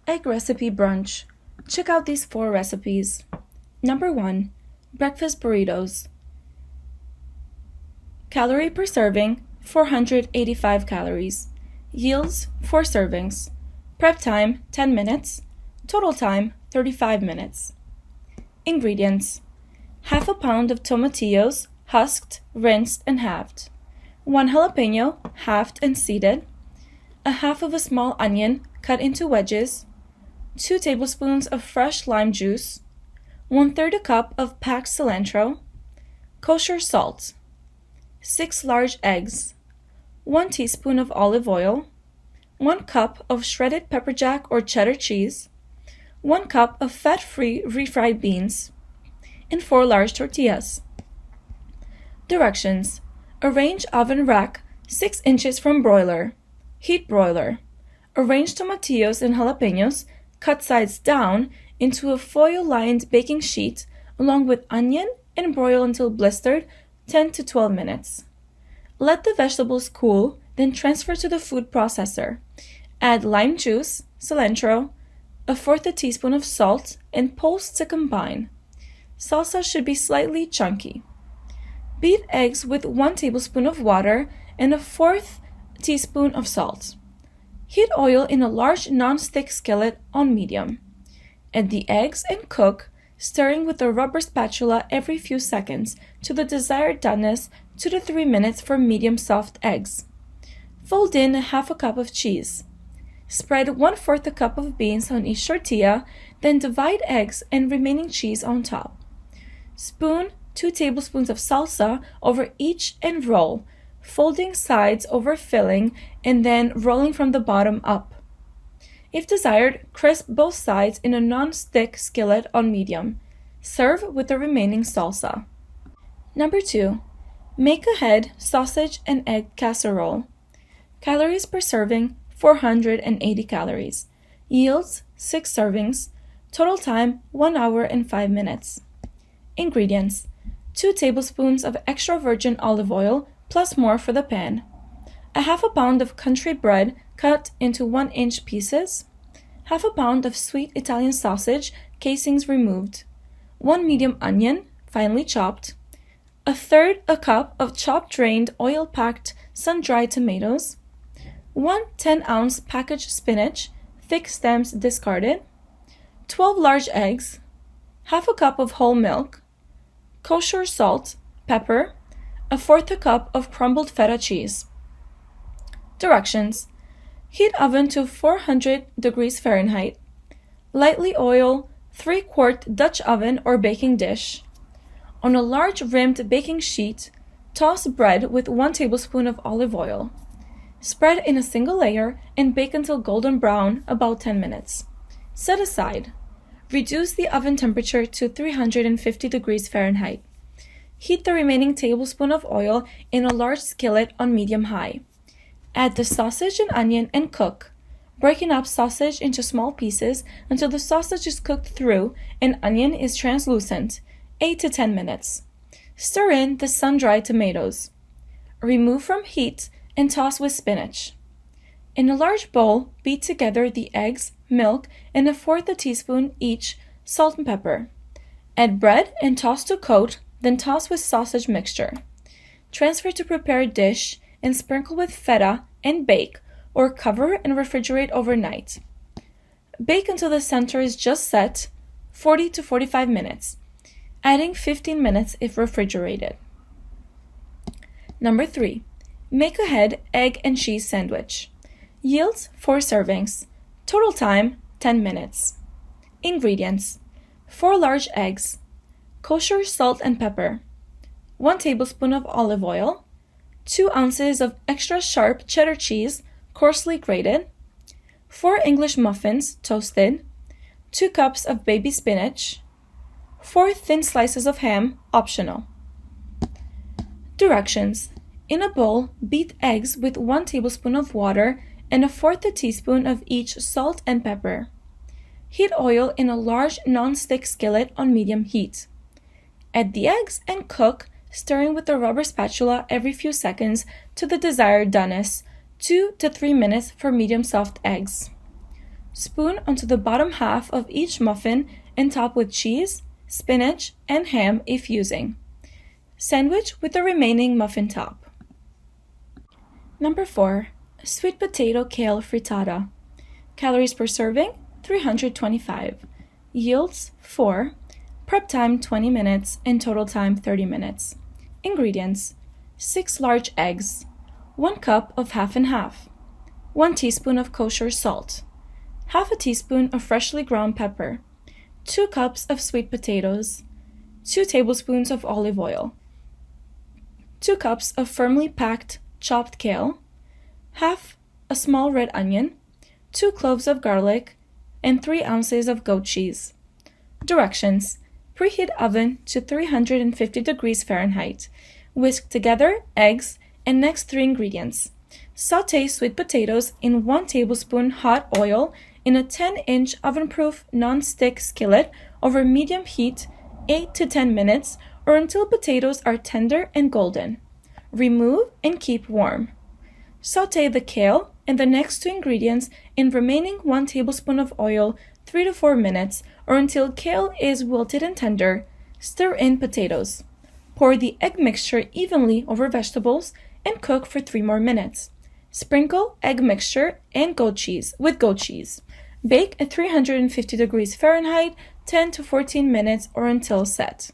Egg recipe brunch. Check out these 4 recipes. Number 1. Breakfast burritos. Calorie per serving, 485 calories. Yields, 4 servings. Prep time, 10 minutes. Total time, 35 minutes. Ingredients. Half a pound of tomatillos, husked, rinsed, and halved. 1 jalapeno, halved and seeded. A half of a small onion, cut into wedges. 2 tablespoons of fresh lime juice. 1/3 a cup of packed cilantro. Kosher salt. 6 large eggs. 1 teaspoon of olive oil. 1 cup of shredded pepper jack or cheddar cheese. 1 cup of fat-free refried beans. And 4 large tortillas. Directions. Arrange oven rack 6 inches from broiler. Heat broiler. Arrange tomatillos and jalapenos, cut sides down, into a foil-lined baking sheet along with onion and broil until blistered 10 to 12 minutes. Let the vegetables cool, then transfer to the food processor. Add lime juice, cilantro, 1/4 teaspoon of salt, and pulse to combine. Salsa should be slightly chunky. Beat eggs with 1 tablespoon of water and 1/4 teaspoon of salt. Heat oil in a large non-stick skillet on medium. Add the eggs and cook, stirring with a rubber spatula every few seconds to the desired doneness, 2 to 3 minutes for medium soft eggs. Fold in 1/2 cup of cheese. Spread 1/4 a cup of beans on each tortilla, then divide eggs and remaining cheese on top. Spoon 2 tablespoons of salsa over each and roll, folding sides over filling and then rolling from the bottom up. If desired, crisp both sides in a non-stick skillet on medium. Serve with the remaining salsa. Number 2. Make ahead sausage and egg casserole. Calories per serving, 480 calories. Yields, 6 servings. Total time, 1 hour and 5 minutes. Ingredients. 2 tablespoons of extra virgin olive oil, plus more for the pan. 1/2 pound of country bread cut into 1-inch pieces. 1/2 pound of sweet Italian sausage, casings removed. 1 medium onion, finely chopped. 1/3 a cup of chopped drained oil-packed sun-dried tomatoes. 1 10-ounce packaged spinach, thick stems discarded. 12 large eggs. 1/2 cup of whole milk. Kosher salt, pepper. 1/4 a cup of crumbled feta cheese. Directions. Heat oven to 400 degrees Fahrenheit. Lightly oil 3-quart Dutch oven or baking dish. On a large rimmed baking sheet, toss bread with 1 tablespoon of olive oil. Spread in a single layer and bake until golden brown, about 10 minutes. Set aside. Reduce the oven temperature to 350 degrees Fahrenheit. Heat the remaining tablespoon of oil in a large skillet on medium-high. Add the sausage and onion and cook, breaking up sausage into small pieces until the sausage is cooked through and onion is translucent, 8 to 10 minutes. Stir in the sun-dried tomatoes. Remove from heat and toss with spinach. In a large bowl, beat together the eggs, milk, and 1/4 teaspoon each salt and pepper. Add bread and toss to coat, then toss with sausage mixture. Transfer to prepared dish and sprinkle with feta and bake, or cover and refrigerate overnight. Bake until the center is just set, 40 to 45 minutes, adding 15 minutes if refrigerated. Number 3. Make ahead egg and cheese sandwich. Yields 4 servings. Total time 10 minutes. Ingredients. 4 large eggs. Kosher salt and pepper. 1 tablespoon of olive oil. 2 ounces of extra sharp cheddar cheese, coarsely grated. 4 English muffins, toasted. 2 cups of baby spinach. 4 thin slices of ham, optional. Directions. In a bowl, beat eggs with 1 tablespoon of water and 1/4 teaspoon of each salt and pepper. Heat oil in a large non-stick skillet on medium heat. Add the eggs and cook, stirring with a rubber spatula every few seconds to the desired doneness, 2 to 3 minutes for medium soft eggs. Spoon onto the bottom half of each muffin and top with cheese, spinach, and ham if using. Sandwich with the remaining muffin top. Number 4. Sweet potato kale frittata. Calories per serving, 325. Yields, 4. Prep time, 20 minutes, and total time, 30 minutes. Ingredients: 6 large eggs, 1 cup of half and half, 1 teaspoon of kosher salt, half a teaspoon of freshly ground pepper, 2 cups of sweet potatoes, 2 tablespoons of olive oil, 2 cups of firmly packed chopped kale, half a small red onion, 2 cloves of garlic, and 3 ounces of goat cheese. Directions: preheat oven to 350 degrees Fahrenheit. Whisk together eggs and next 3 ingredients. Sauté sweet potatoes in 1 tablespoon hot oil in a 10-inch oven-proof non-stick skillet over medium heat 8 to 10 minutes or until potatoes are tender and golden. Remove and keep warm. Sauté the kale and the next 2 ingredients in remaining 1 tablespoon of oil 3 to 4 minutes or until kale is wilted and tender. Stir in potatoes. Pour the egg mixture evenly over vegetables and cook for 3 more minutes. Sprinkle egg mixture and goat cheese with goat cheese. Bake at 350 degrees Fahrenheit 10 to 14 minutes or until set.